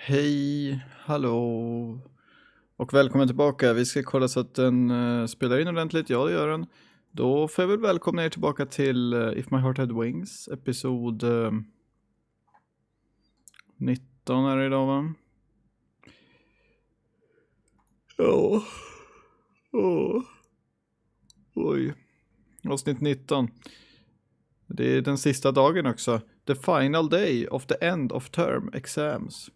Hej, hallå och välkommen tillbaka. Vi ska kolla så att den spelar in ordentligt. Ja, det gör den. Då får jag väl välkomna er tillbaka till If My Heart Had Wings, episod 19 är det idag, va? Ja. Oj. Avsnitt 19. Det är den sista dagen också. The final day of the end of term exams.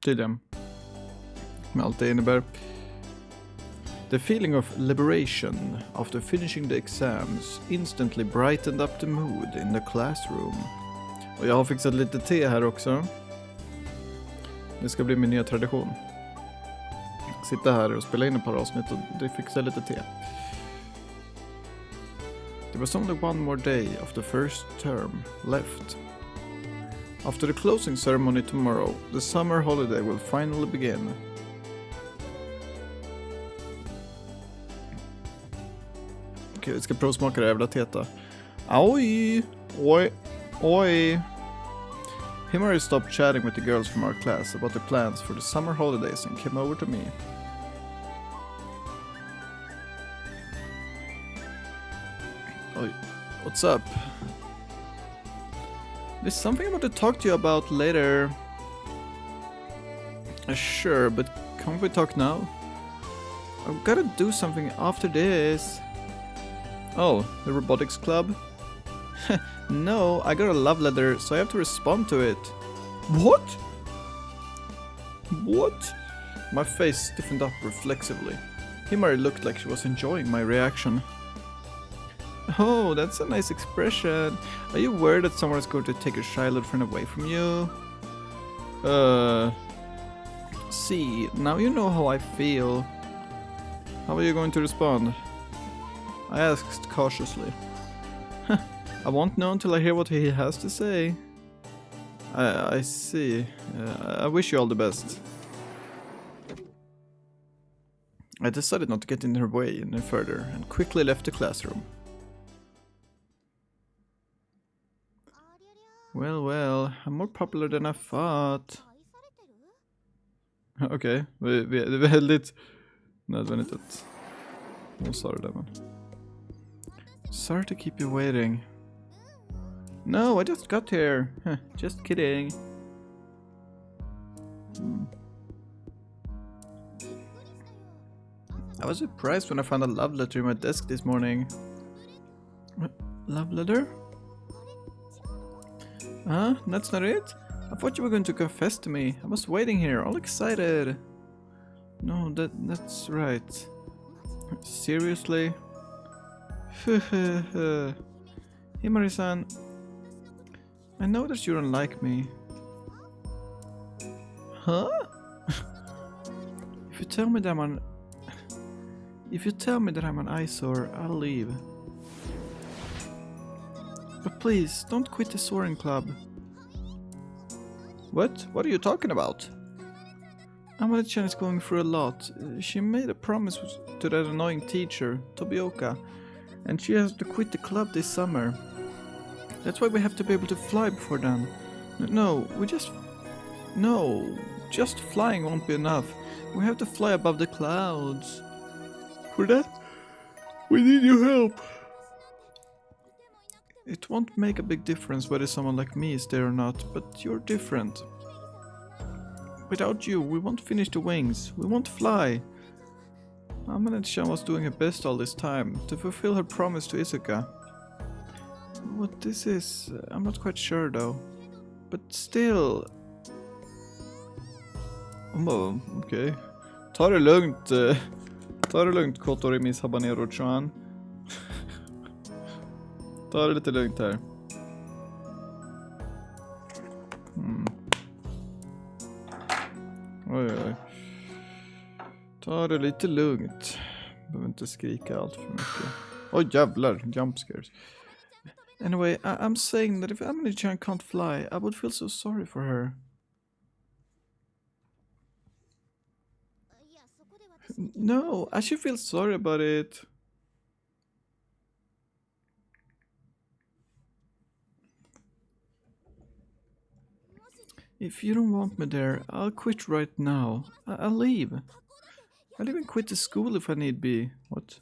Tydligen. Med allt det innebär. The feeling of liberation after finishing the exams instantly brightened up the mood in the classroom. Och jag har fixat lite te här också. Det ska bli min nya tradition. Sitta här och spela in ett par avsnitt och det fixar lite te. There was only one more day of the first term left. After the closing ceremony tomorrow, the summer holiday will finally begin. Okej, vi ska provsmaka det jävla teta. Oj! Oj! Himari stopped chatting with the girls from our class about the plans for the summer holidays and came over to me. Oj, what's up? There's something I want to talk to you about later. Sure, but can't we talk now? I've gotta do something after this. Oh, the robotics club? No, I got a love letter, so I have to respond to it. What? What? My face stiffened up reflexively. Himari looked like she was enjoying my reaction. Oh, that's a nice expression. Are you worried that someone is going to take your childhood friend away from you? See, now you know how I feel. How are you going to respond? I asked cautiously. I won't know until I hear what he has to say. I see. I wish you all the best. I decided not to get in her way any further and quickly left the classroom. Well, I'm more popular than I thought. Okej, det är väldigt nödvändigt att hon sa det där, men... Sorry to keep you waiting. No, I just got here. Just kidding. I was surprised when I found a love letter in my desk this morning. Love letter? Huh? That's not it? I thought you were going to confess to me. I was waiting here, all excited. No, that's right. Seriously? Himari-san, I know that you don't like me. Huh? If you tell me that I'm an eyesore, I'll leave. But please, don't quit the soaring club. What? What are you talking about? Amane-chan is going through a lot. She made a promise to that annoying teacher, Tobioka, and she has to quit the club this summer. That's why we have to be able to fly before then. Just flying won't be enough. We have to fly above the clouds. For that, we need your help. It won't make a big difference whether someone like me is there or not, but you're different. Without you, we won't finish the wings. We won't fly. Amane-chan was doing her best all this time to fulfill her promise to Izuka. What this is, I'm not quite sure though. But still... Okej. Ta det lugnt, Kotori Miss Habanero-chan. Ta det lite lugnt här. Oj. Ta det lite lugnt. Behöver inte skrika allt för mycket. Oj, jävlar, jump scares. Anyway, I'm saying that if Amane-chan can't fly, I would feel so sorry for her. No, I should feel sorry about it. If you don't want me there, I'll quit right now. I'll leave. I'll even quit the school if I need be. What?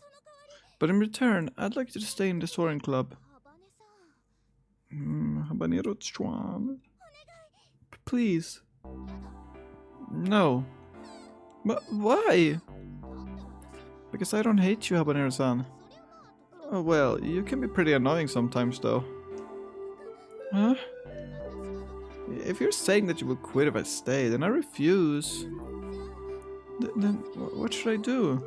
But in return, I'd like you to stay in the soaring club. Habanero-chan. Please. No. But why? Because I don't hate you, Habanero-san. Oh well, you can be pretty annoying sometimes though. Huh? If you're saying that you will quit if I stay, then I refuse. Then what should I do?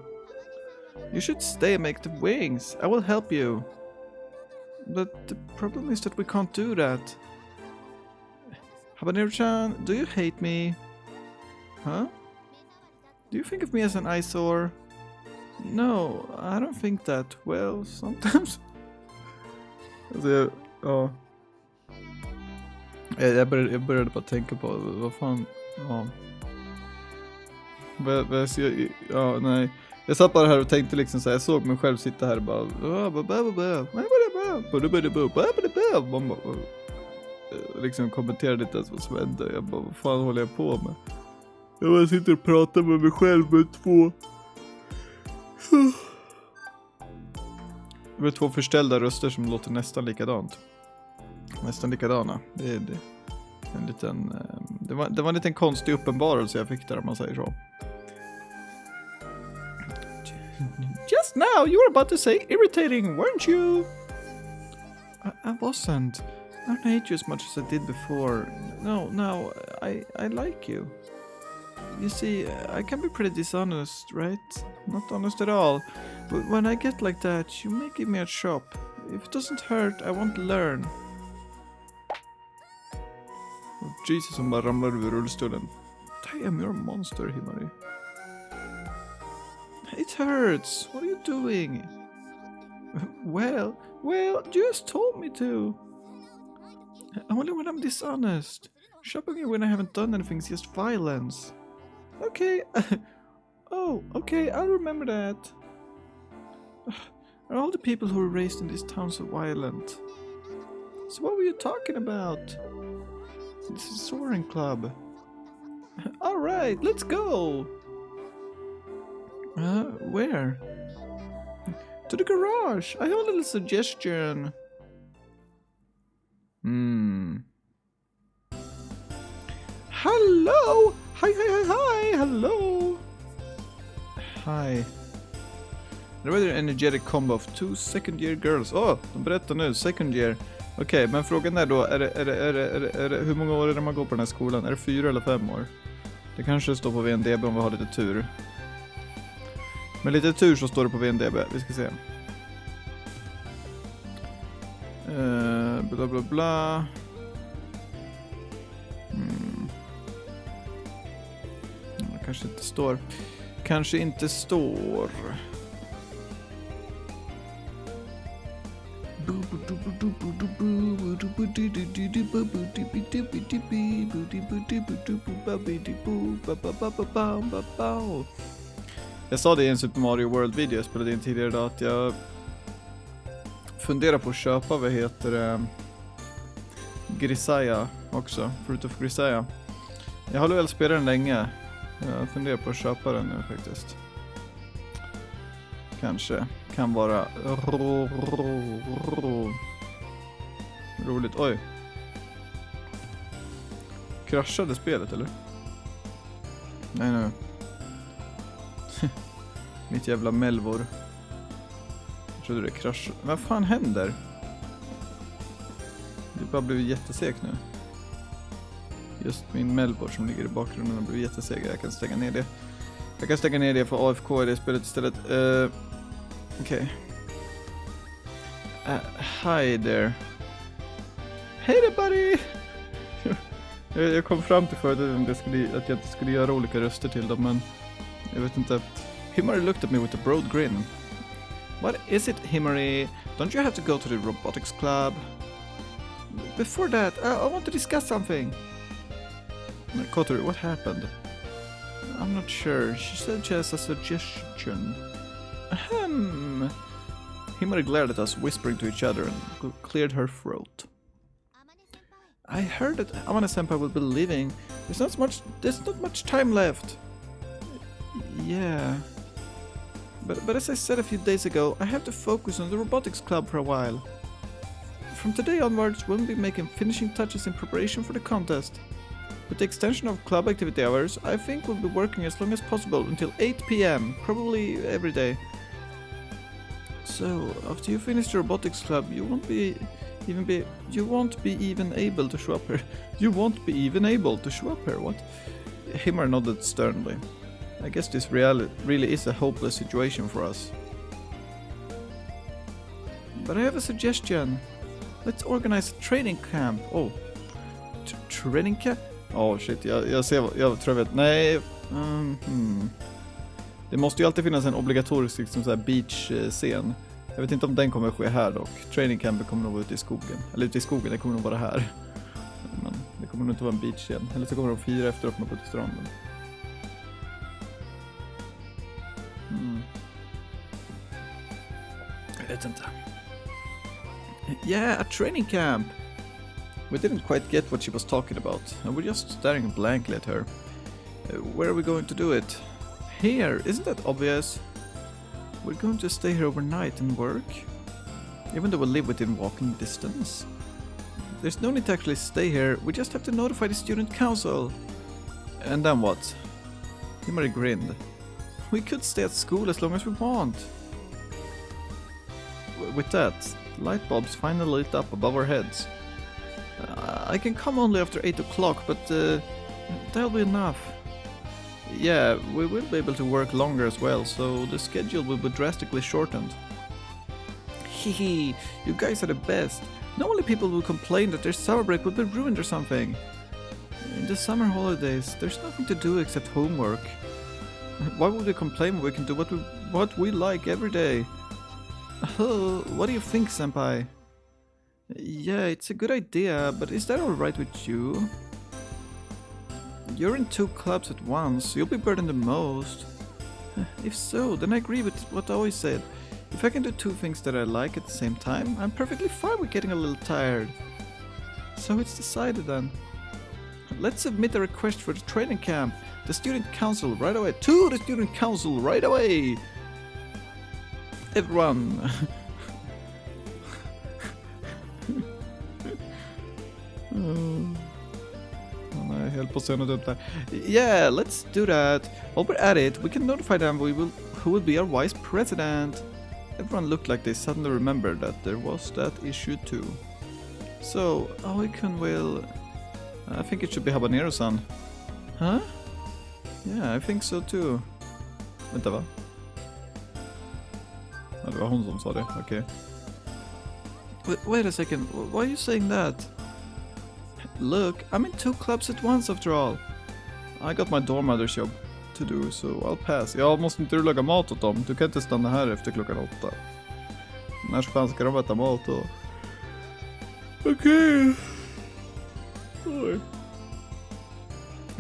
You should stay and make the wings. I will help you. But the problem is that we can't do that. Habanero-chan, do you hate me? Huh? Do you think of me as an eyesore? No, I don't think that. Well, sometimes. Alltså, ja. Jag började bara tänka på vad fan. Ja. Ja, nej. Jag satt bara här och tänkte liksom så här, jag såg mig själv sitta här och bara liksom kommenterade inte ens vad som hände. Jag bara, vad fan håller jag på med? Jag bara sitter och pratar med mig själv med två förställda röster som låter nästan likadant. Nästan likadana. Det är en liten det var en liten konstig uppenbarelse jag fick där, om man säger så. Just now you were about to say irritating, weren't you? I wasn't. I don't hate you as much as I did before. No, I like you. You see, I can be pretty dishonest, right? Not honest at all. But when I get like that, you may give me a chop. If it doesn't hurt, I won't learn. Oh, Jesus, hon bara ramlar ur rullstolen. Damn, you're a monster, Himari. It hurts. What are you doing? Well, you just told me to. Only when I'm dishonest. Chopping me when I haven't done anything is just violence. Okay. Oh, okay, I'll remember that. Are all the people who were raised in this town so violent? So what were you talking about? This is Soaring Club. Alright, let's go! Where? To the garage! I have a little suggestion. Hello! Hi, hello! Hi. A rather energetic combo of two second year girls. De berättar nu, second year. Okej, men frågan är då, är det, hur många år är det man går på den här skolan? Är det 4 eller 5 år? Det kanske står på VNDB om vi har lite tur. Med lite tur så står det på VNDB, vi ska se. Bla bla bla. Kanske inte står. Jag sa det i en Super Mario World-video jag spelade in tidigare idag, att jag funderar på att köpa, Grisaya också, Fruit of Grisaya. Jag har väl spelat den länge. Jag funderar på att köpa den nu faktiskt. Kanske kan vara roligt. Oj. Kraschade spelet eller? Nej. Mitt jävla Melvor. Jag trodde det kraschade. Vad fan händer? Det bara blev jättesegt nu. Just min Melvor som ligger i bakgrunden har blivit jätteseg. Jag kan stänga ner det. Jag kan stänga ner det för AFK i det spelet istället. Okej. Hi there. Hey there buddy! Jag kom fram till förut att jag inte skulle göra olika röster till dem, men jag vet inte. Himari looked at me with a broad grin. What is it, Himari? Don't you have to go to the robotics club? Before that, I want to discuss something. Kotori, what happened? I'm not sure. She said she has a suggestion. Ahem. Himari glared at us, whispering to each other, and cleared her throat. I heard that Amane-senpai will be leaving. There's not much time left. Yeah. But as I said a few days ago, I have to focus on the robotics club for a while. From today onwards, we'll be making finishing touches in preparation for the contest. With the extension of club activity hours, I think we'll be working as long as possible until 8 PM, probably every day. So, after you finish the robotics club, you won't be even able to show up here. You won't be even able to show up here, what? Himar nodded sternly. I guess this really is a hopeless situation for us. But I have a suggestion. Let's organize a training camp. Oh, training camp? Oh shit, jag tror jag vet. Nej. Det måste ju alltid finnas en obligatorisk liksom, så här beach-scen. Jag vet inte om den kommer att ske här dock. Training camp kommer nog vara ute i skogen. Eller ute i skogen, det kommer nog vara här. Men det kommer nog inte vara en beach-scen. Eller så kommer de fira efter öppna på stranden. Jag vet inte. Yeah, a training camp! We didn't quite get what she was talking about, and we're just staring blankly at her. Where are we going to do it? Here, isn't that obvious? We're going to stay here overnight and work, even though we live within walking distance. There's no need to actually stay here, we just have to notify the student council. And then what? Himari grinned. We could stay at school as long as we want. With that, light bulbs finally lit up above our heads. I can come only after 8 o'clock, but that'll be enough. Yeah, we will be able to work longer as well, so the schedule will be drastically shortened. Hehe, you guys are the best. Normally people will complain that their summer break will be ruined or something. In the summer holidays, there's nothing to do except homework. Why would we complain when we can do what we like every day? Oh, what do you think, senpai? Yeah, it's a good idea, but is that alright with you? You're in 2 clubs at once, so you'll be burdened the most. If so, then I agree with what I always said. If I can do 2 things that I like at the same time, I'm perfectly fine with getting a little tired. So it's decided then. Let's submit a request for the training camp. The student council right away. To the student council right away! Everyone! I höll på att säga något dumt där. Yeah, let's do that. While we're at it, we can notify them who will be our vice president. Everyone looked like they suddenly remembered that there was that issue too. So, Aoi-kun will... I think it should be Habanero-san. Huh? Yeah, I think so too. Vänta, va? Ja, det var hon som sa det, okej. Wait a second, why are you saying that? Look, I'm in 2 clubs at once after all. I got my dorm mother's job to do, so I'll pass. Ja, måste inte du laga mat åt dem? Du kan inte stanna här efter klockan 8. När fan ska de äta mat då? Okej.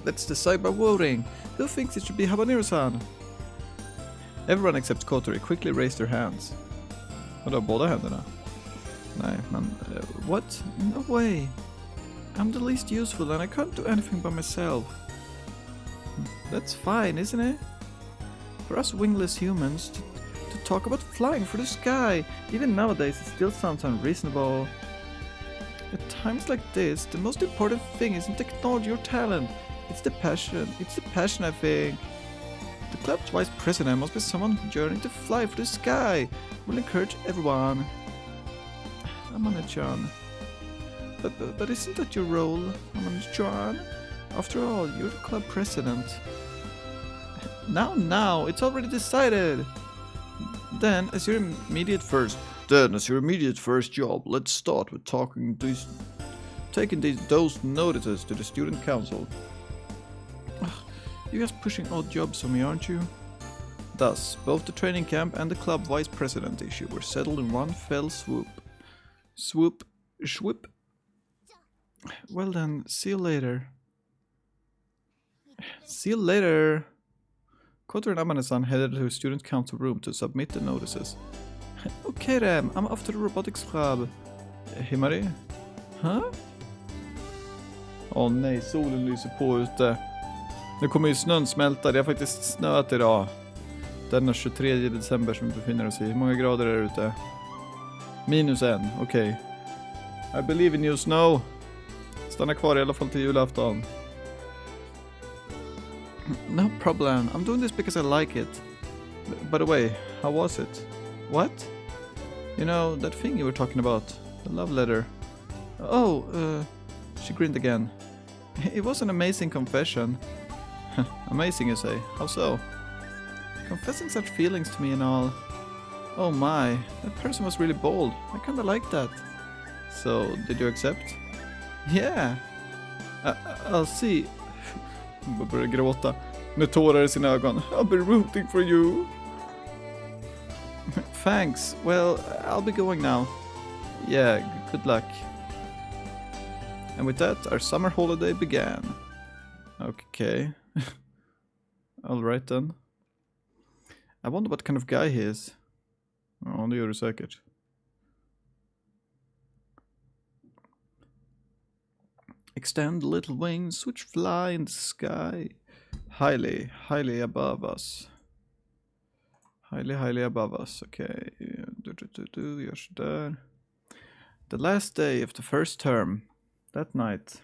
Let's decide by voting. Who thinks it should be Habanero-san? Everyone except Kotori quickly raised their hands. Vadå, båda händerna? Nej, men... what? No way. I'm the least useful and I can't do anything by myself. That's fine, isn't it? For us wingless humans to talk about flying through the sky, even nowadays it still sounds unreasonable. At times like this, the most important thing isn't technology or talent. It's the passion. It's the passion, I think. The club's vice president must be someone yearning to fly through the sky. We'll encourage everyone. Amane-chan. But isn't that your role, Amane-chan? After all, you're the club president. Now, it's already decided. Then, as your immediate first job, let's start with taking those notices to the student council. You guys pushing odd jobs on me, aren't you? Thus, both the training camp and the club vice president issue were settled in one fell swoop. Swoop. Well then, see you later. See you later. Kotori and Amane-san headed to the student council room to submit the notices. Okay then, I'm off to the robotics club. Himari? Huh? Åh nej, solen lyser på ute. Nu kommer ju snön smälta, det har faktiskt snöat idag. Denna 23 december som vi befinner oss i. Hur många grader är det ute? -1, okej. I believe in you, Snow. Stanna kvar i alla fall till julafton. No problem, I'm doing this because I like it. By the way, how was it? What? You know, that thing you were talking about. The love letter. Oh, she grinned again. It was an amazing confession. Amazing, you say? How so? Confessing such feelings to me and all. Oh my, that person was really bold. I kinda like that. So, did you accept? Yeah. I'll see. Jag börjar gråta med tårar i sina ögon. I'll be rooting for you. Thanks. Well, I'll be going now. Yeah, good luck. And with that, our summer holiday began. Okay. Alright then. I wonder what kind of guy he is. Ja, det gör du säkert. Extend little wings which fly in the sky. Highly, highly above us. Highly, highly above us. Okay. Gör så där. The last day of the first term. That night.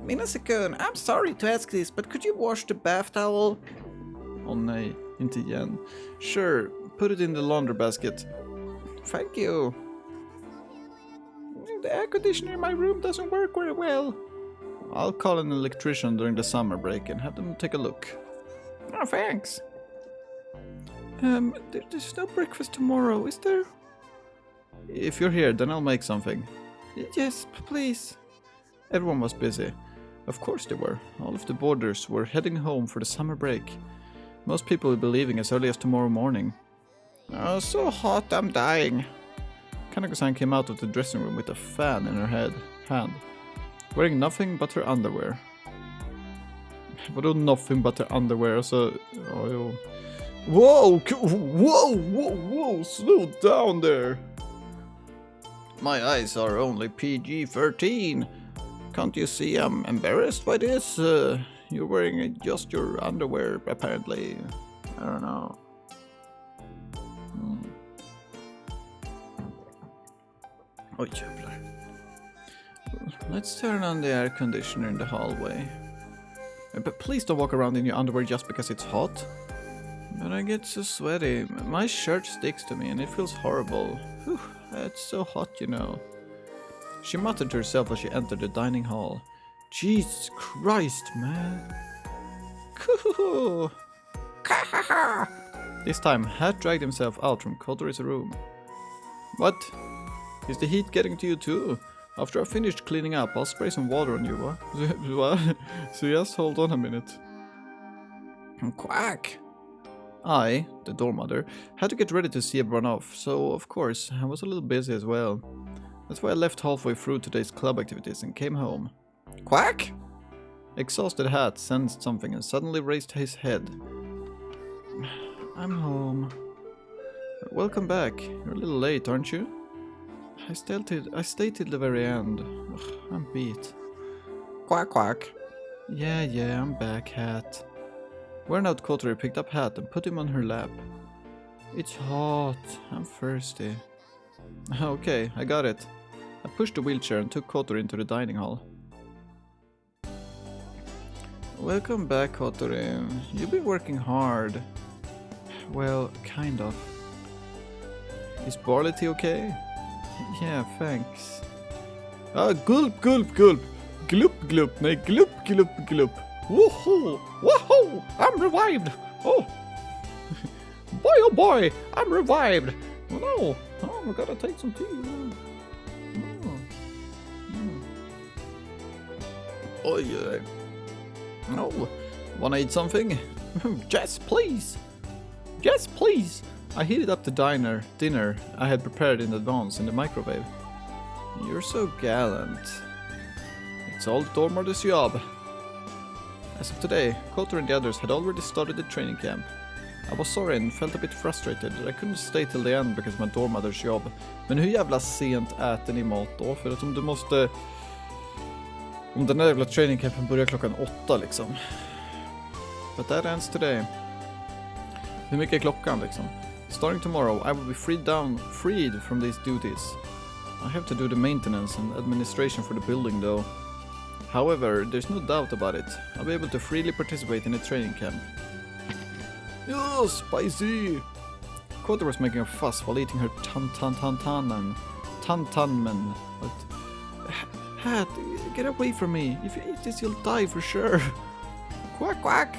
Mina sekund, I'm sorry to ask this, but could you wash the bath towel? Oh nej, inte igen. Sure, put it in the laundry basket. Thank you. The air conditioner in my room doesn't work very well. I'll call an electrician during the summer break and have them take a look. Oh, thanks. There's no breakfast tomorrow, is there? If you're here, then I'll make something. Yes, please. Everyone was busy. Of course they were. All of the boarders were heading home for the summer break. Most people will be leaving as early as tomorrow morning. Oh, so hot, I'm dying. Kanako-san came out of the dressing room with a fan in her hand, wearing nothing but her underwear. Vadå nothing but her underwear? Alltså, jo. Whoa, slow down there. My eyes are only PG-13. Can't you see I'm embarrassed by this? You're wearing just your underwear, apparently. I don't know. Oj, jävlar. Let's turn on the air conditioner in the hallway. But please don't walk around in your underwear just because it's hot. But I get so sweaty. My shirt sticks to me and it feels horrible. Whew, it's so hot, you know. She muttered to herself as she entered the dining hall. Jesus Christ, man. This time, Hat dragged himself out from Kotori's room. What? Is the heat getting to you too? After I finished cleaning up, I'll spray some water on you, what? So just hold on a minute. Quack! I, the dormother, had to get ready to see everyone off, so of course, I was a little busy as well. That's why I left halfway through today's club activities and came home. Quack! Exhausted Hat sensed something and suddenly raised his head. I'm home. Welcome back. You're a little late, aren't you? I stayed till the very end. Ugh, I'm beat. Quack, quack. Yeah, I'm back, Hat. Wearing out Kotori picked up Hat and put him on her lap. It's hot. I'm thirsty. Okay, I got it. I pushed the wheelchair and took Kotori into the dining hall. Welcome back, Kotori. You've been working hard. Well, kind of. Is Barley tea okay? Yeah, thanks. Gulp, gulp, gulp. Glup, glup. Nej, glup, glup, glup. Woohoo! Woohoo! I'm revived! Oh! Boy, oh boy! I'm revived! Oh no! Oh, we gotta take some tea. Oh yeah. No. Wanna eat something? Yes, please! Yes, please! I heated up the dinner I had prepared in advance in the microwave. You're so gallant. It's all the dormother's job. As of today, Kotor and the others had already started the training camp. I was sorry and felt a bit frustrated. I couldn't stay till the end because of my dorm mother's job. Men hur jävla sent äter ni mat då? För att om du måste... Om den där jävla training campen börjar klockan 8 liksom. But that ends today. Hur mycket är klockan liksom? Starting tomorrow, I will be freed from these duties. I have to do the maintenance and administration for the building though. However, there's no doubt about it. I'll be able to freely participate in a training camp. Oh, spicy! Quota was making a fuss while eating her tantanmen. But... Hat, get away from me. If you eat this, you'll die for sure. Quack, quack!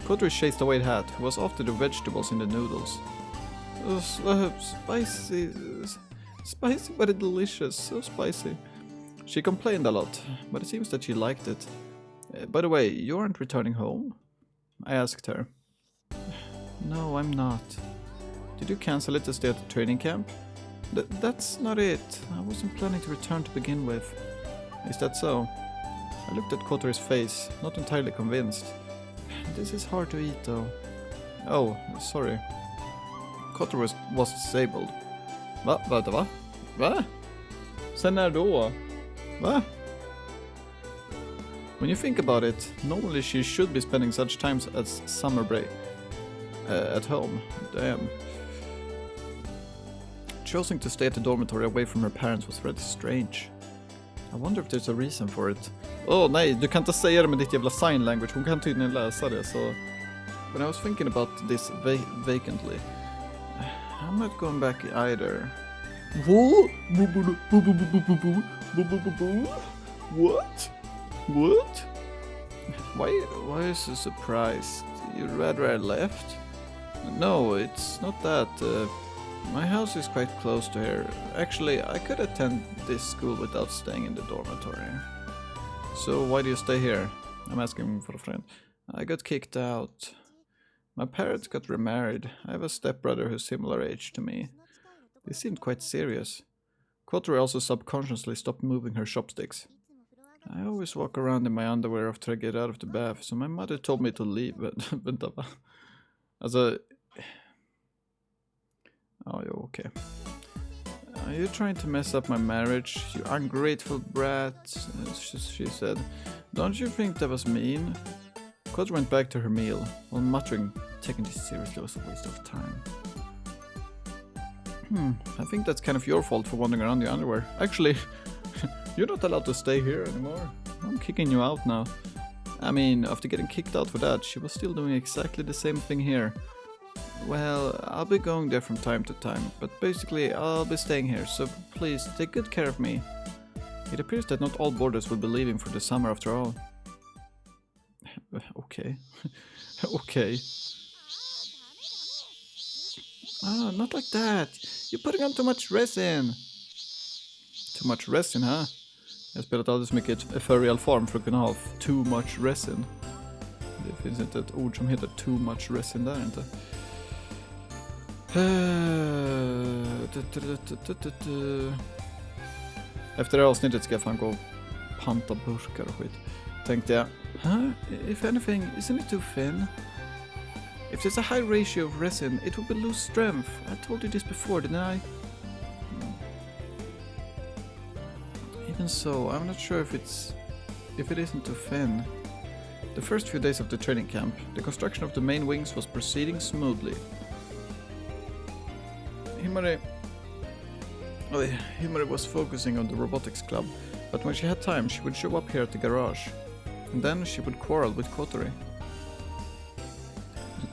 Quota chased away the Hat, who was after the vegetables in the noodles. Spicy... Spicy but delicious, so spicy. She complained a lot, but it seems that she liked it. By the way, you aren't returning home? I asked her. No, I'm not. Did you cancel it to stay at the training camp? That's not it. I wasn't planning to return to begin with. Is that so? I looked at Kotori's face, not entirely convinced. This is hard to eat though. Oh, sorry. Kotori was disabled. Va? Sen när då? Va? When you think about it, normally she should be spending such times as summer break at home. Damn. Choosing to stay at the dormitory away from her parents was really strange. I wonder if there's a reason for it. Oh nej, du kan inte säga det med ditt jävla sign language. Hon kan tydligen läsa det, så... When I was thinking about this vacantly, I'm not going back either. What? Why is you surprised? You'd rather I left? No, it's not that. My house is quite close to here. Actually, I could attend this school without staying in the dormitory. So why do you stay here? I'm asking for a friend. I got kicked out. My parents got remarried. I have a stepbrother who's similar age to me. They seemed quite serious. Kotori also subconsciously stopped moving her chopsticks. I always walk around in my underwear after I get out of the bath, so my mother told me to leave. Vänta, va? Alltså... Oh, you're okay. Are you trying to mess up my marriage, you ungrateful brat? She said. Don't you think that was mean? Kotori went back to her meal, while muttering, taking this seriously was a waste of time. I think that's kind of your fault for wandering around the underwear. Actually, you're not allowed to stay here anymore. I'm kicking you out now. I mean, after getting kicked out for that, she was still doing exactly the same thing here. Well, I'll be going there from time to time, but basically I'll be staying here, so please take good care of me. It appears that not all boarders will be leaving for the summer after all. Okay. Okay. Ah, not like that. You're putting on too much resin. Too much resin, huh? Jag har spelat alldeles mycket ethereal form för att kunna ha too much resin. Det finns inte ett ord som heter too much resin där inte. Efter det här avsnittet ska jag fan gå och panta burkar och skit. Tänkte jag, if anything, isn't it too thin? If there's a high ratio of resin, it will lose strength. I told you this before, didn't I? Even so, I'm not sure if it isn't too thin. The first few days of the training camp, the construction of the main wings was proceeding smoothly. Himari was focusing on the robotics club, but when she had time, she would show up here at the garage. And then she would quarrel with Kotori.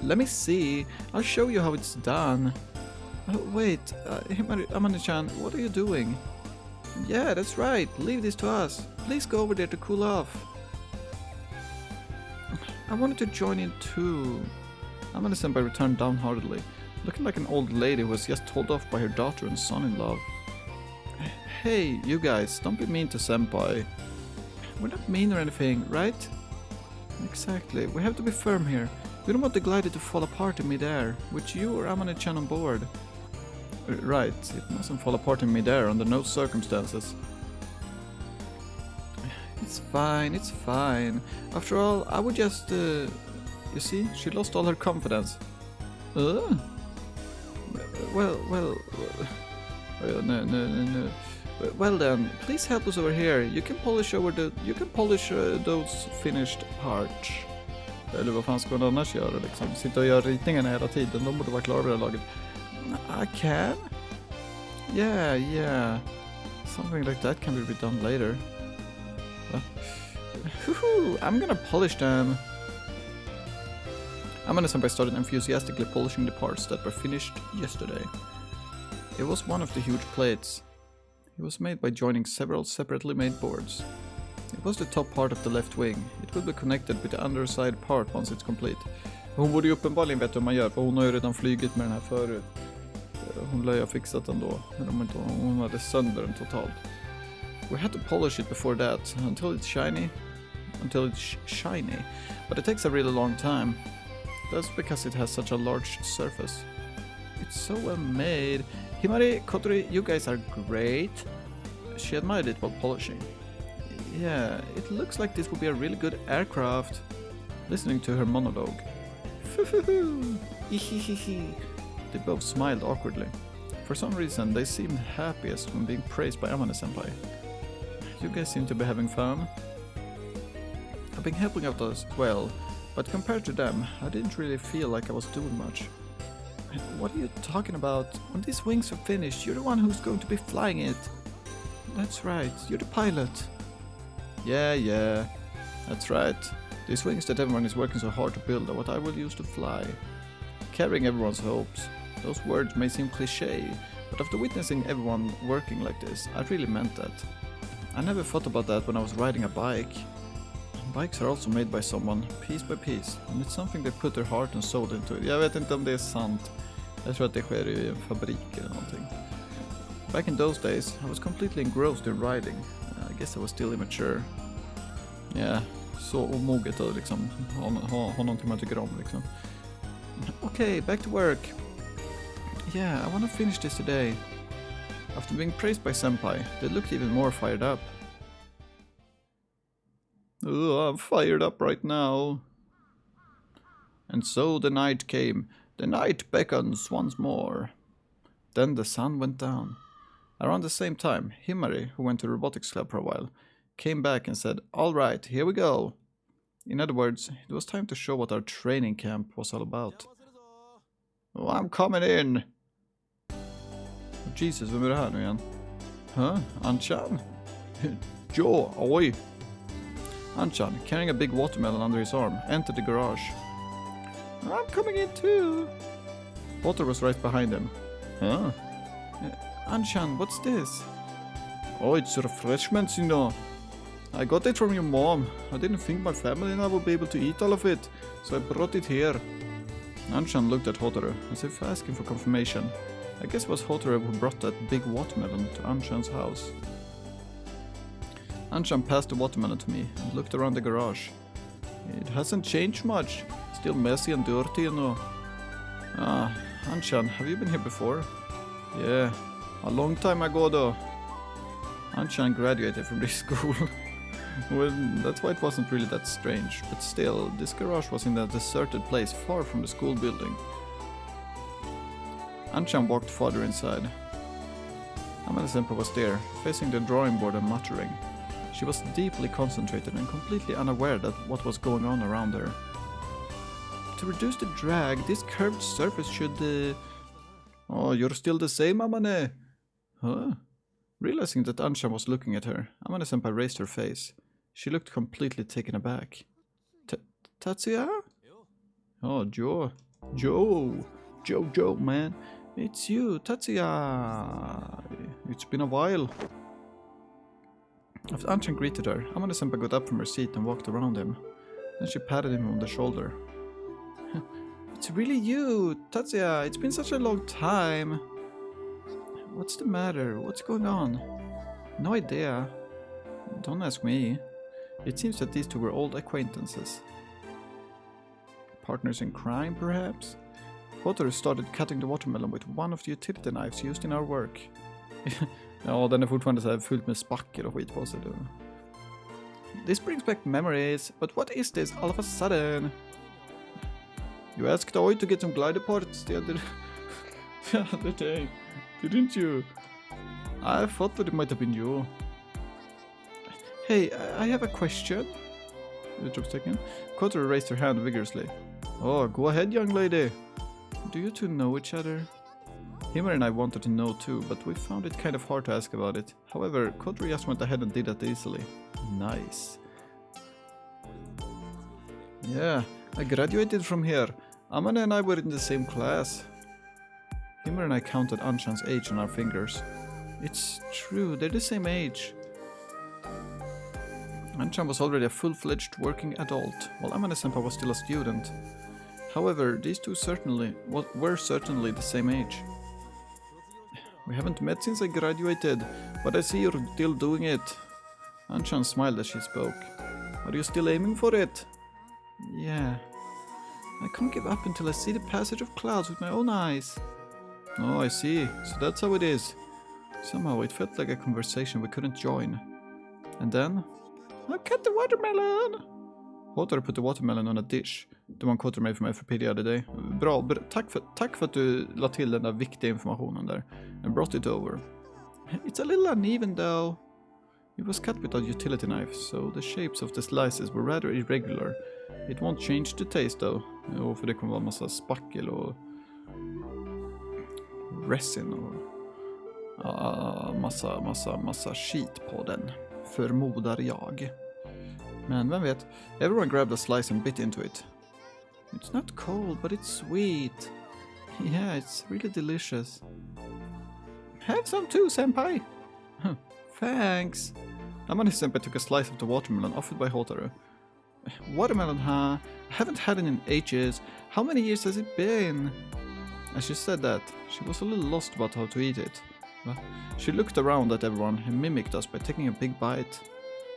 Let me see. I'll show you how it's done. Wait, Amane-chan, what are you doing? Yeah, that's right. Leave this to us. Please go over there to cool off. I wanted to join in too. Amane-senpai returned downheartedly, looking like an old lady who was just told off by her daughter and son-in-law. Hey, you guys, don't be mean to senpai. We're not mean or anything, right? Exactly. We have to be firm here. We don't want the glider to fall apart in midair, with you or Amane-chan on board. Right, it mustn't fall apart in midair under no circumstances. It's fine. After all, I would just... You see, she lost all her confidence. Well, no. Well then, please help us over here. You can polish those finished parts. Eller vad fan ska man annars göra liksom? Sitta och göra ritningarna hela tiden. De borde vara klara vid det här laget. I can? Yeah. Something like that can be done later. I'm gonna polish them. Amanda-senpai started enthusiastically polishing the parts that were finished yesterday. It was one of the huge plates. It was made by joining several separately made boards. It was the top part of the left wing. It will be connected with the underside part once it's complete. Hon borde ju uppenbarligen veta hur man gör, för hon har ju redan flygit med den här förut. Hon lär ju ha fixat den då, men hon hade sönder den totalt. We had to polish it before that, until it's shiny, but it takes a really long time. That's because it has such a large surface. It's so well made. Himari, Kotori, you guys are great. She admired it while polishing. Yeah, it looks like this will be a really good aircraft. Listening to her monologue. They both smiled awkwardly. For some reason, they seemed happiest when being praised by Amane-senpai. You guys seem to be having fun. I've been helping out as well, but compared to them, I didn't really feel like I was doing much. What are you talking about? When these wings are finished, you're the one who's going to be flying it. That's right, you're the pilot. Yeah, that's right. These wings that everyone is working so hard to build are what I will use to fly. Carrying everyone's hopes. Those words may seem cliché, but after witnessing everyone working like this, I really meant that. I never thought about that when I was riding a bike. Bikes are also made by someone, piece by piece, and it's something they put their heart and soul into it. Jag vet inte om det är sant. Jag tror att det sker i en fabrik eller någonting. Back in those days, I was completely engrossed in riding. I guess I was still immature. Yeah, så omoget att liksom ha någonting man tycker om liksom. Okay, back to work. Yeah, I want to finish this today. After being praised by Senpai, they looked even more fired up. I'm fired up right now. And so the night came. The night beckons once more. Then the sun went down. Around the same time, Himari, who went to robotics club for a while, came back and said, "All right, here we go." In other words, it was time to show what our training camp was all about. Oh, I'm coming in. Jesus, vem är det här nu igen? Anchan? Joe, oj. Anchan, carrying a big watermelon under his arm, entered the garage. I'm coming in too. Potter was right behind him. Anchan, what's this? Oh, it's refreshments, you know. I got it from your mom. I didn't think my family and I would be able to eat all of it, so I brought it here. Anchan looked at Hotaru, as if asking for confirmation. I guess it was Hotaru who brought that big watermelon to Anchan's house. Anchan passed the watermelon to me and looked around the garage. It hasn't changed much. Still messy and dirty, you know. Anchan, have you been here before? Yeah, a long time ago though. Anchan graduated from this school. Well, that's why it wasn't really that strange, but still, this garage was in a deserted place far from the school building. Anchan walked farther inside. Amanda-senpai was there, facing the drawing board and muttering. She was deeply concentrated and completely unaware that what was going on around her. To reduce the drag, this curved surface should... Oh, you're still the same, Amane? Huh? Realizing that Anchan was looking at her, Amane-senpai raised her face. She looked completely taken aback. Tatsuya? Oh, Joe, man. It's you, Tatsuya. It's been a while. After Anchan greeted her, Amane-senpai got up from her seat and walked around him. Then she patted him on the shoulder. It's really you, Tatsuya. It's been such a long time. What's the matter? What's going on? No idea. Don't ask me. It seems that these two were old acquaintances. Partners in crime, perhaps? Hotaru started cutting the watermelon with one of the utility knives used in our work. Ja, den är fortfarande så här fullt med spackel och skit på sig. This brings back memories, but what is this all of a sudden? You asked Oi to get some glider parts the other day, didn't you? I thought that it might have been you. Hey, I have a question. The job's taken. Kotaru raised her hand vigorously. Oh, go ahead, young lady. Do you two know each other? Himmer and I wanted to know too, but we found it kind of hard to ask about it. However, Kotaru just went ahead and did that easily. Nice. Yeah, I graduated from here. Amane and I were in the same class. Himmer and I counted Anshan's age on our fingers. It's true, they're the same age. Anshan was already a full-fledged working adult, while Amane-senpai was still a student. However, these two were certainly the same age. We haven't met since I graduated, but I see you're still doing it. Anshan smiled as she spoke. Are you still aiming for it? Yeah. I can't give up until I see the passage of clouds with my own eyes. Oh, I see. So that's how it is. Somehow it felt like a conversation we couldn't join. And then... I'll cut the watermelon! Hotaru put the watermelon on a dish. Det var en Kotaru made för mig för the other day. Bra, tack för att du la till den där viktiga informationen där. And brought it over. It's a little uneven though. It was cut with a utility knife, so the shapes of the slices were rather irregular. It won't change the taste though. Jo, för det kommer vara massa spackel och resin och massa skit på den. Förmodar jag. Men vem vet? Everyone grabbed a slice and bit into it. It's not cold, but it's sweet. Yeah, it's really delicious. Have some too, senpai. Thanks. Amane-senpai took a slice of the watermelon offered by Hotaru. Watermelon, huh? I haven't had it in ages. How many years has it been? As she said that, she was a little lost about how to eat it. She looked around at everyone and mimicked us by taking a big bite.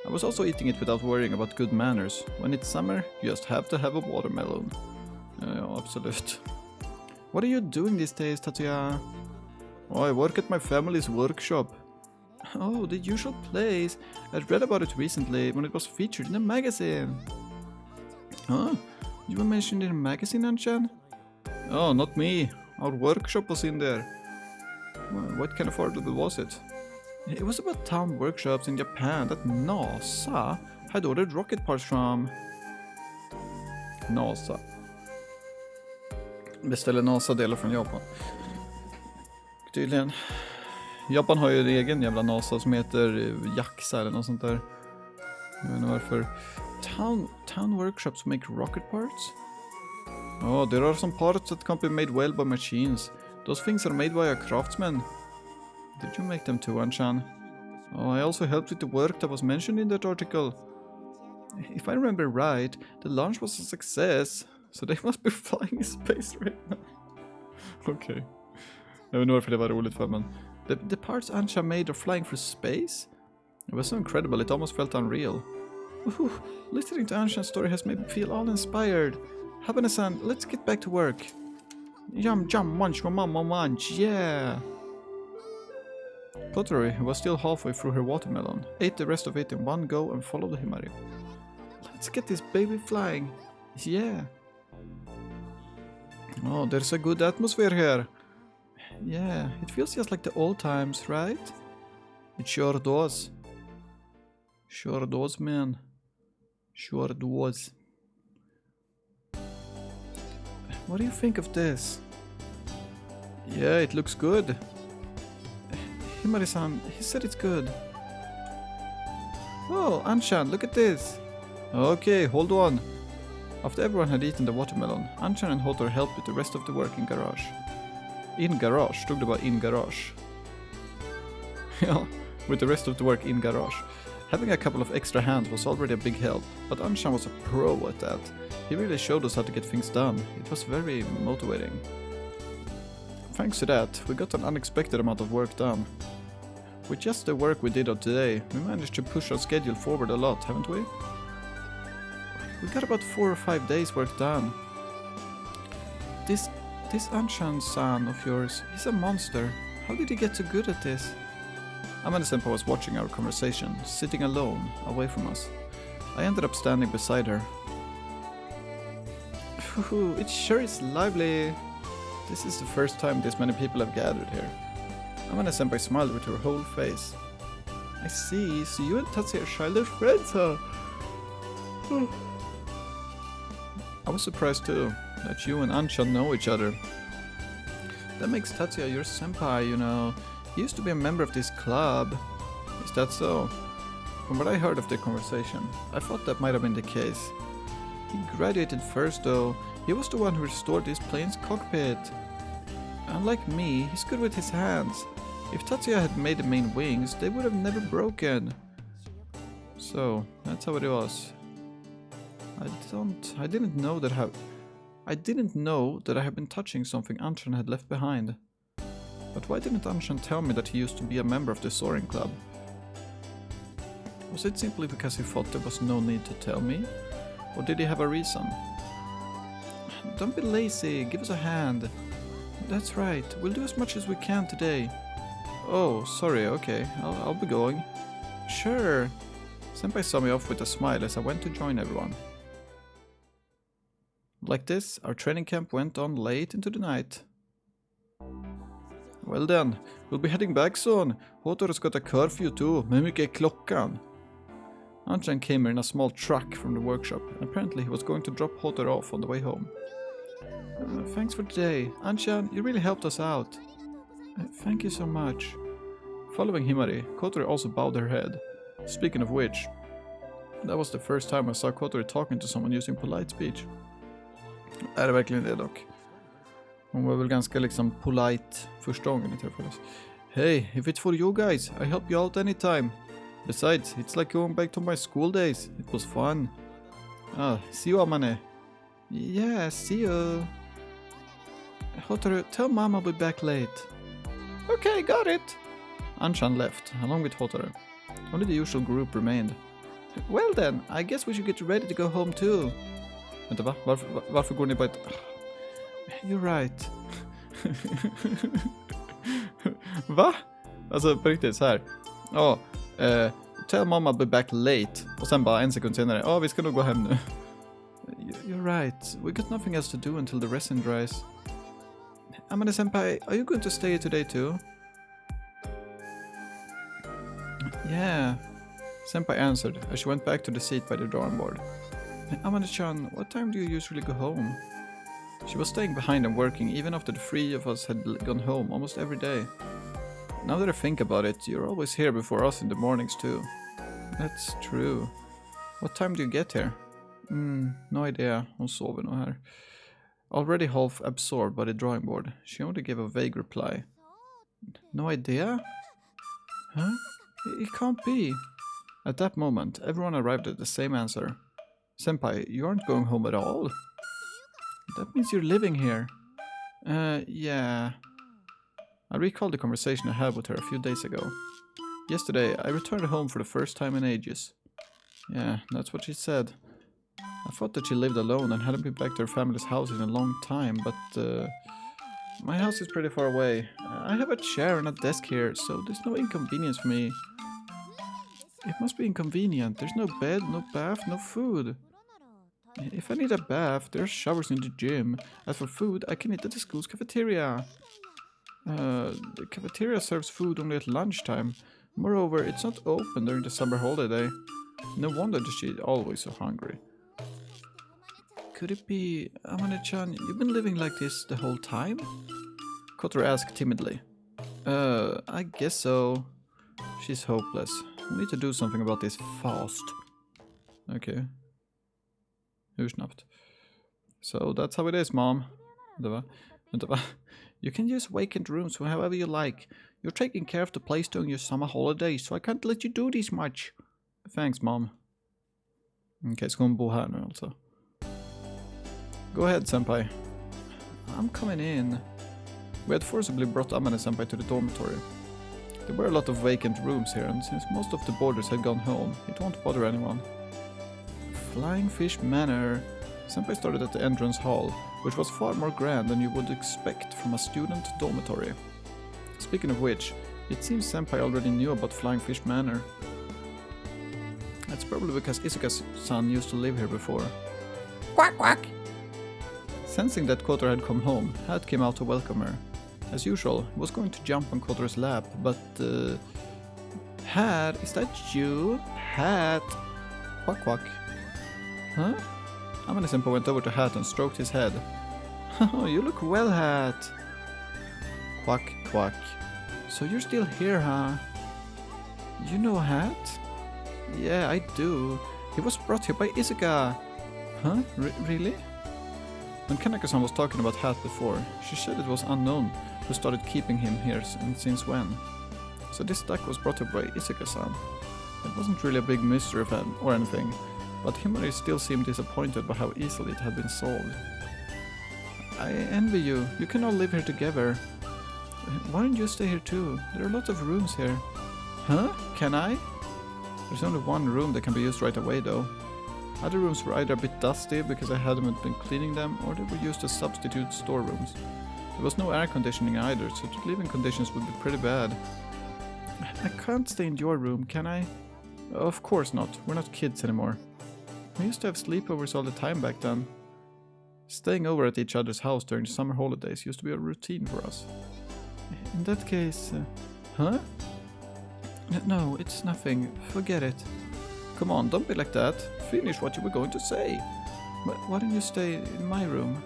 I was also eating it without worrying about good manners. When it's summer, you just have to have a watermelon. Ja, absolut. What are you doing these days, Tatsuya? Oh, I work at my family's workshop. Oh, the usual place. I read about it recently when it was featured in a magazine. Huh? You were mentioned in a magazine, Anshan? Oh, not me. Our workshop was in there. Well, what kind of article was it? It was about town workshops in Japan that NASA had ordered rocket parts from. NASA. Beställer NASA delar från Japan. Tydligen. Japan har ju en egen jävla NASA som heter JAXA eller något sånt där. Jag vet inte varför. Town workshops make rocket parts? Oh, there are some parts that can't be made well by machines. Those things are made by a craftsman. Did you make them too, Anshan? Oh, I also helped with the work that was mentioned in that article. If I remember right, the launch was a success, so they must be flying in space right now. Okay. Jag vet inte varför det var roligt för, men the parts Anshan made are flying through space? It was so incredible, it almost felt unreal. Ooh, listening to Anshan's story has made me feel all inspired. Habane-san, let's get back to work. Yum, munch, munch, yeah! Kotaru, who was still halfway through her watermelon, ate the rest of it in one go and followed Himari. Let's get this baby flying. Yeah. Oh, there's a good atmosphere here. Yeah, it feels just like the old times, right? It sure does. Sure does, man. Sure does. What do you think of this? Yeah, it looks good. Himari-san, he said it's good. Oh, Anshan, look at this. Okay, hold on. After everyone had eaten the watermelon, Anshan and Hotaru helped with the rest of the work in garage. In garage, stod det bara in garage. Ja, with the rest of the work in garage. Having a couple of extra hands was already a big help, but Anshan was a pro at that. He really showed us how to get things done. It was very motivating. Thanks to that, we got an unexpected amount of work done. With just the work we did on today, we managed to push our schedule forward a lot, haven't we? We got about 4 or 5 days work done. This Anshan-san of yours, he's a monster. How did he get so good at this? Amane-senpai was watching our conversation, sitting alone, away from us. I ended up standing beside her. It sure is lively. This is the first time this many people have gathered here. Amane-senpai smiled with her whole face. I see, so you and Tatsuya are childish friends, huh? I was surprised too, that you and Anshan know each other. That makes Tatsuya your senpai, you know. He used to be a member of this club. Is that so? From what I heard of the conversation, I thought that might have been the case. He graduated first though. He was the one who restored this plane's cockpit. Unlike me, he's good with his hands. If Tatsuya had made the main wings, they would have never broken. So, that's how it was. I didn't know that I had been touching something Anshan had left behind. But why didn't Anshan tell me that he used to be a member of the soaring club? Was it simply because he thought there was no need to tell me? Or did he have a reason? Don't be lazy, give us a hand. That's right, we'll do as much as we can today. Oh, sorry, okay, I'll be going. Sure. Senpai saw me off with a smile as I went to join everyone. Like this, our training camp went on late into the night. Well then, we'll be heading back soon. Hotaru's got a curfew too, men hur mycket är klockan? Anshan came here in a small truck from the workshop, and apparently he was going to drop Hotaru off on the way home. Thanks for today. Anshan, you really helped us out. Thank you so much. Following Himari, Kotori also bowed her head. Speaking of which, that was the first time I saw Kotori talking to someone using polite speech. Är det verkligen det dock? Hon var väl ganska liksom polite första gången vi träffades. Hey, if it's for you guys, I help you out anytime. Besides, it's like going back to my school days. It was fun. See you, Amane. Yeah, see you. Hotaru, tell Mom I'll be back late. Okay, got it. Anshan left, along with Hotaru. Only the usual group remained. Well then, I guess we should get ready to go home too. Vänta, va? Varför går ni på ett... You're right. Va? Alltså, på riktigt så här. Tell Mom I'll be back late. Och sen bara en sekund senare. Vi ska nog gå hem nu. You're right. We got nothing else to do until the resin dries. Amane-senpai, are you going to stay today too? Yeah. Senpai answered as she went back to the seat by the drawing board. Amane-chan, what time do you usually go home? She was staying behind and working even after the three of us had gone home almost every day. Now that I think about it, you're always here before us in the mornings too. That's true. What time do you get here? No idea. Hon sover nog här. Already half absorbed by the drawing board, she only gave a vague reply. No idea? Huh? It can't be. At that moment, everyone arrived at the same answer. Senpai, you aren't going home at all? That means you're living here. Yeah. I recalled the conversation I had with her a few days ago. Yesterday, I returned home for the first time in ages. Yeah, that's what she said. I thought that she lived alone and hadn't been back to her family's house in a long time, but my house is pretty far away. I have a chair and a desk here, so there's no inconvenience for me. It must be inconvenient. There's no bed, no bath, no food. If I need a bath, there are showers in the gym. As for food, I can eat at the school's cafeteria. The cafeteria serves food only at lunchtime. Moreover, it's not open during the summer holiday. No wonder that she's always so hungry. Could it be, Amane-chan, you've been living like this the whole time? Kotori asked timidly. I guess so. She's hopeless. We need to do something about this fast. Okay. Hur snabbt? So that's how it is, Mom. Vänta va? You can use vacant rooms however you like. You're taking care of the place during your summer holidays, so I can't let you do this much. Thanks, Mom. Okay, ska hon bo här nu alltså? Go ahead, Senpai. I'm coming in. We had forcibly brought Amane-senpai to the dormitory. There were a lot of vacant rooms here, and since most of the boarders had gone home, it won't bother anyone. Flying Fish Manor. Senpai started at the entrance hall, which was far more grand than you would expect from a student dormitory. Speaking of which, it seems Senpai already knew about Flying Fish Manor. That's probably because Isuka's son used to live here before. Quack quack! Sensing that Kotor had come home, Hat came out to welcome her. As usual, he was going to jump on Kotor's lap, but Hat, is that you? Hat! Quack quack. Huh? Amane-senpai went over to Hat and stroked his head. Oh, you look well, Hat. Quack quack. So you're still here, huh? You know Hat? Yeah, I do. He was brought here by Izuka. Huh? Really? When Kanako-san was talking about Hat before, she said it was unknown who started keeping him here and since when. So this duck was brought here by Izuka-san. It wasn't really a big mystery or anything, but Himari still seemed disappointed by how easily it had been solved. I envy you. You can all live here together. Why don't you stay here too? There are lots of rooms here. Huh? Can I? There's only one room that can be used right away though. Other rooms were either a bit dusty because I hadn't been cleaning them, or they were used as substitute storerooms. There was no air conditioning either, so the living conditions would be pretty bad. I can't stay in your room, can I? Of course not. We're not kids anymore. We used to have sleepovers all the time back then. Staying over at each other's house during the summer holidays used to be a routine for us. In that case... huh? No, it's nothing. Forget it. Come on, don't be like that. Finish what you were going to say. But why don't you stay in my room?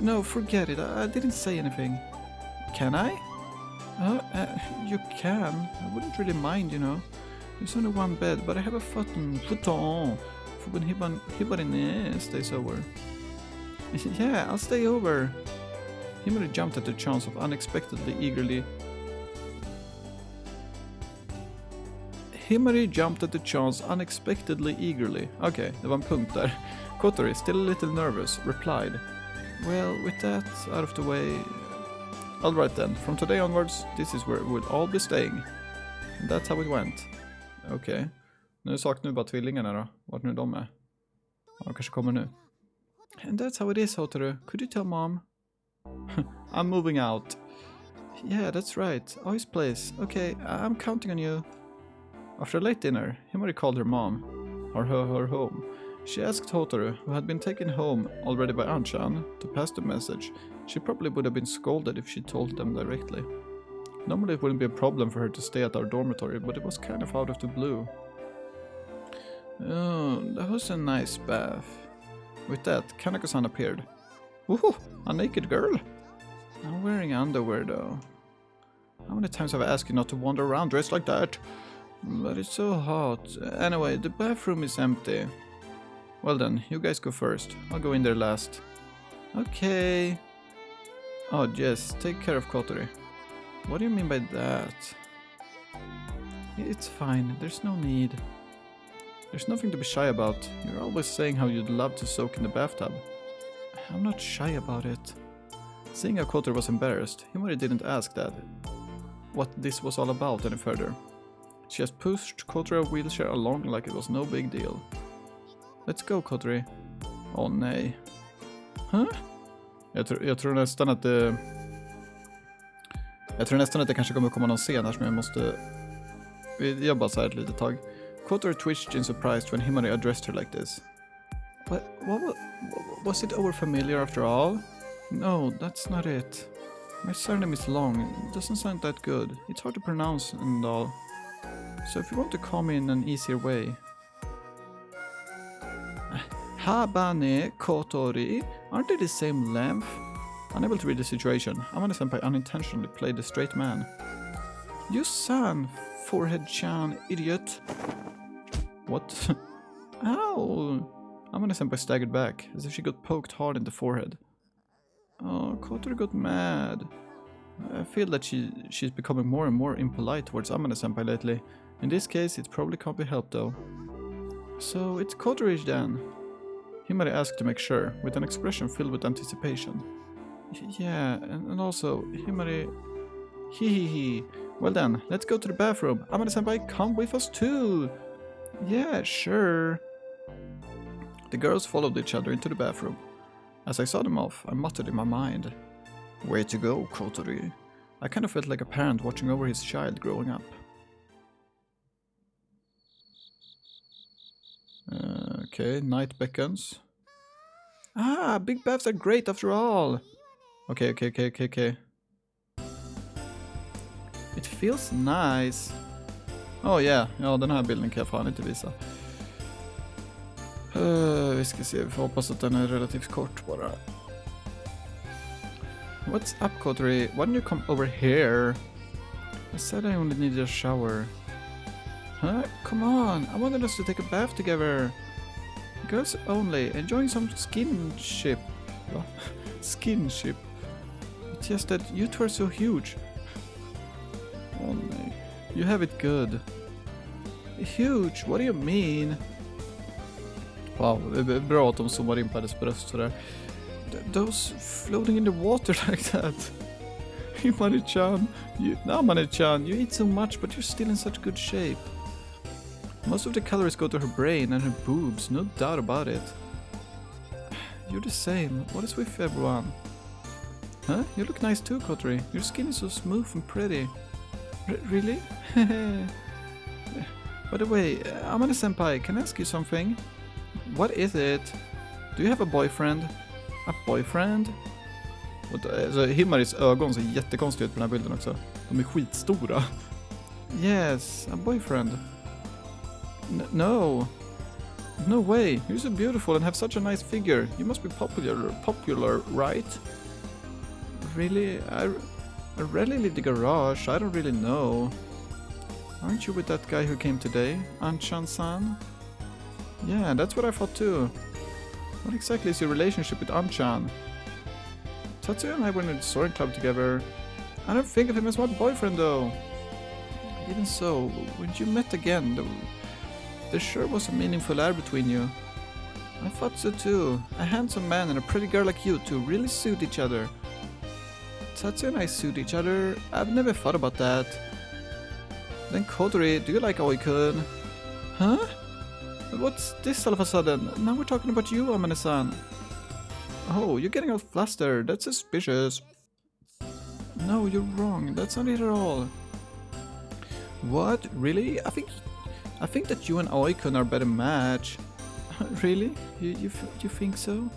No, forget it. I didn't say anything. Can I? You can. I wouldn't really mind, you know. There's only one bed, but I have a futon for when Hibari stays over. Yeah, I'll stay over. Himari jumped at the chance of unexpectedly eagerly. Okej, det var en punkt där. Kotori, still a little nervous, replied, well, with that out of the way... Alright then, from today onwards, this is where we'll all be staying. And that's how it went. Okej. Nu saknar vi bara tvillingarna då. Vart nu de är. Ja, de kanske kommer nu. And that's how it is, Hotaru. Could you tell mom? I'm moving out. Yeah, that's right. Oi's place. Okay, I'm counting on you. After a late dinner, Himari called her mom, or her home. She asked Hotaru, who had been taken home already by Anchan, to pass the message. She probably would have been scolded if she told them directly. Normally it wouldn't be a problem for her to stay at our dormitory, but it was kind of out of the blue. Oh, that was a nice bath. With that, Kanako-san appeared. Woohoo! A naked girl? I'm wearing underwear though. How many times have I asked you not to wander around dressed like that? But it's so hot. Anyway, the bathroom is empty. Well then, you guys go first. I'll go in there last. Okay. Oh, yes, take care of Kotori. What do you mean by that? It's fine, there's no need. There's nothing to be shy about. You're always saying how you'd love to soak in the bathtub. I'm not shy about it. Seeing how Kotori was embarrassed, Himari didn't ask that. What this was all about any further. She just pushed Kotori's wheelchair along like it was no big deal. Let's go, Kotori. Åh nej. Huh? Jag tror nästan att det... Jag tror nästan att det kanske kommer komma någon scen här som jag måste... Jag bara så här ett litet tag. Kotori twitched in surprise when Himari addressed her like this. Was it overfamiliar after all? No, that's not it. My surname is long. It doesn't sound that good. It's hard to pronounce and all. So if you want to call me in an easier way... Habane, Kotori, aren't they the same length? Unable to read the situation, Amane-senpai unintentionally played the straight man. You son, forehead-chan, idiot. What? Ow! Amane-senpai staggered back, as if she got poked hard in the forehead. Oh, Kotori got mad. I feel that she's becoming more and more impolite towards Amane-senpai lately. In this case, it probably can't be helped though. So, it's Kotori then? Himari asked to make sure, with an expression filled with anticipation. Yeah, and also, Himari... Hee. Well then, let's go to the bathroom. Amane-senpai, come with us too! Yeah, sure. The girls followed each other into the bathroom. As I saw them off, I muttered in my mind. Way to go, Kotori. I kind of felt like a parent watching over his child growing up. Okay, night beckons. Ah, big baths are great after all. Okay. It feels nice. Oh yeah, den här bilden kan jag fan inte visa. Vi ska se, vi får hoppas att den är relativt kort bara. What's up, Kotri? Why don't you come over here? I said I only needed a shower. Huh? Come on, I wanted us to take a bath together. Girls only, enjoying some skinship. Skinship. It's just that you two are so huge. Oh no, you have it good. Huge? What do you mean? Wow, det är bra att de zoomar in på hennes bröst sådär. Those floating in the water like that. Himari-chan, you eat so much but you're still in such good shape. Most of the calories go to her brain and her boobs, no doubt about it. You're the same. What is with everyone? Huh? You look nice too, Kotri. Your skin is so smooth and pretty. Really? By the way, Amane-senpai, can I ask you something? What is it? Do you have a boyfriend? A boyfriend? Alltså, Himaris ögon ser jättekonstiga ut på den här bilden också. De är skitstora. Yes, a boyfriend. No. No way. You're so beautiful and have such a nice figure. You must be popular, right? Really? I rarely leave the garage. I don't really know. Aren't you with that guy who came today? Anchan-san? Yeah, that's what I thought too. What exactly is your relationship with Anchan? Tatsuya and I went to the soaring club together. I don't think of him as my boyfriend though. Even so, when you met again, there sure was a meaningful air between you. I thought so too. A handsome man and a pretty girl like you two really suit each other. Tatsuya and I suit each other? I've never thought about that. Then Kodori, do you like Oi-kun? Huh? What's this all of a sudden? Now we're talking about you, Amane-san. Oh, you're getting all flustered. That's suspicious. No, you're wrong. That's not it at all. What? Really? I think that you and Oi-kun are a better match. Really? You think so?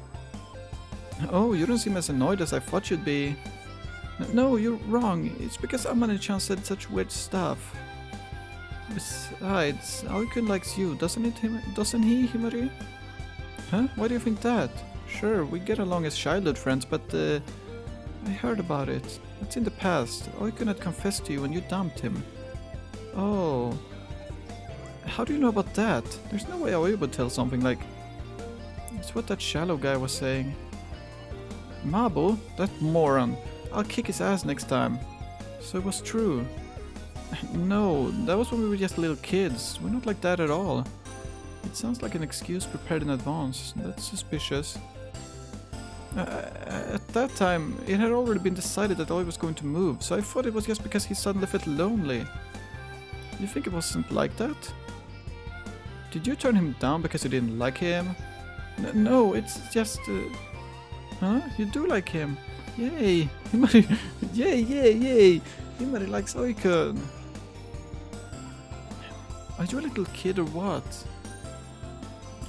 Oh, you don't seem as annoyed as I thought you'd be. No, you're wrong. It's because Amane-chan said such weird stuff. Besides, Oi-kun likes you, doesn't he, Himari? Huh? Why do you think that? Sure, we get along as childhood friends, but I heard about it. It's in the past. Oi-kun had confessed to you when you dumped him. Oh. How do you know about that? There's no way Oi would tell something like... It's what that shallow guy was saying. Mabo? That moron. I'll kick his ass next time. So it was true. No, that was when we were just little kids. We're not like that at all. It sounds like an excuse prepared in advance. That's suspicious. At that time, it had already been decided that Oi was going to move, so I thought it was just because he suddenly felt lonely. You think it wasn't like that? Did you turn him down because you didn't like him? No, it's just... Huh? You do like him? Yay! Yay! Himari likes Oi-kun. Are you a little kid or what?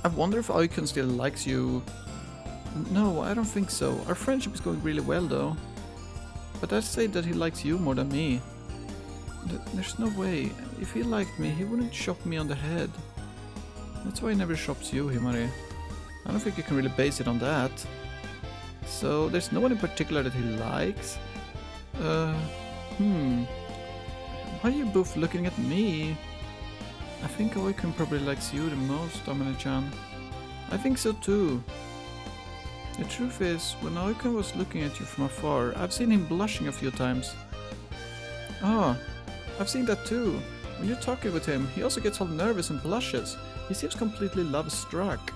I wonder if Oi-kun still likes you. No, I don't think so. Our friendship is going really well though. But I'd say that he likes you more than me. There's no way. If he liked me, he wouldn't chop me on the head. That's why he never chops you, Himari. I don't think you can really base it on that. So, there's no one in particular that he likes? Why are you both looking at me? I think Oi-kun probably likes you the most, Amane-chan. I think so too. The truth is, when Oi-kun was looking at you from afar, I've seen him blushing a few times. Ah, I've seen that too. When you're talking with him, he also gets all nervous and blushes. He seems completely love-struck.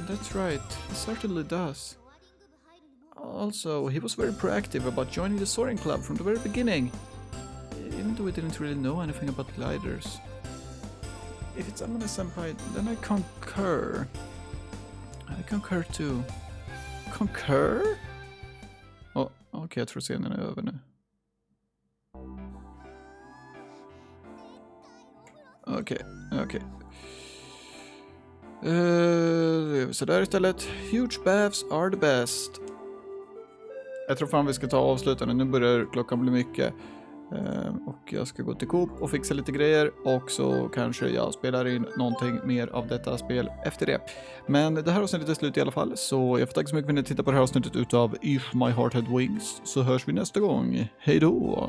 That's right, he certainly does. Also, he was very proactive about joining the soaring club from the very beginning. Even though we didn't really know anything about gliders. If it's Amane-senpai, then I concur. I concur too. Concur? Oh, okej, jag tror scenen är över nu. Okej. Så där istället. Huge baths are the best. Jag tror fan vi ska ta avslutande. Nu börjar klockan bli mycket. Och jag ska gå till Coop och fixa lite grejer. Och så kanske jag spelar in någonting mer av detta spel efter det. Men det här avsnittet är slut i alla fall. Så jag får tacka så mycket för att ni tittar på det här avsnittet utav If My Heart Had Wings. Så hörs vi nästa gång. Hej då!